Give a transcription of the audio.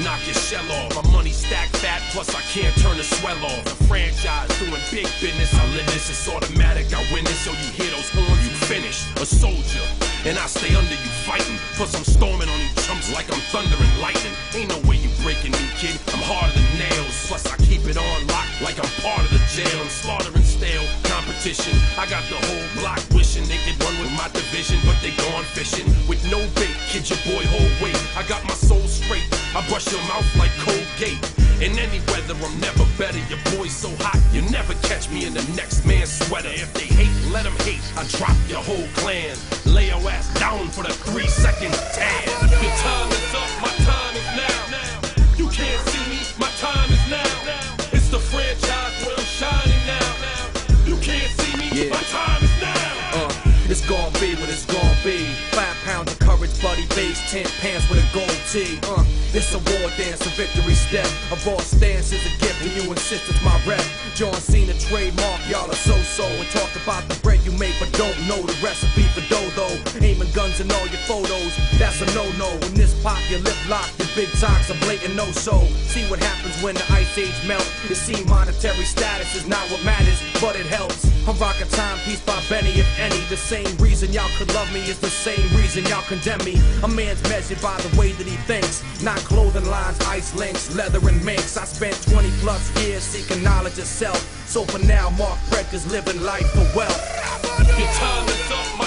knock your shell off. My money stacked fat, plus I can't turn the swell off. The franchise doing big business, I live this, it's automatic, I win this. So you hear those horns, you finish. A soldier, and I stay under you fighting. Plus I'm storming on you chumps like I'm thunder and lightning. Ain't no way you breaking me, kid, I'm harder than nails. Plus I keep it on lock like I'm part of the jail. I'm slaughtering stale competition. I got the whole block wishing they could run with my division, but they gone fishing with no bait. Kid, your boy hold weight. I got my soul straight. I brush your mouth like Colgate. In any weather, I'm never better. Your boy's so hot, you never catch me in the next man's sweater. If they hate, let them hate. I drop your whole clan. Lay your ass down for the 3-second tan. Your time is up, my time is now. You can't see me, my time is now. It's the franchise where I'm shining now. You can't see me, my time is now. It's gon' be what it's gon' be. 5 pounds of courage, buddy base, 10 pants with a gold tee. It's a war dance, a victory step. A raw stance is a gift, and you insist it's my rep. John Cena trademark, y'all are so-so. And talk about the bread you make, but don't know the recipe for dodo. Aiming guns in all your photos, that's a no-no. When this pop, your lip lock, your big talks a blatant no-so. See what happens when the ice age melt. You see, monetary status is not what matters, but it helps. I'm rocking Timepiece by Benny, if any. The same reason y'all could love me is the same reason y'all condemn me. A man's measured by the way that he thinks, not clothing lines, ice links, leather and minks. I spent 20 plus years seeking knowledge of self. So for now, Mark Fredk is living life for wealth. Your time is up,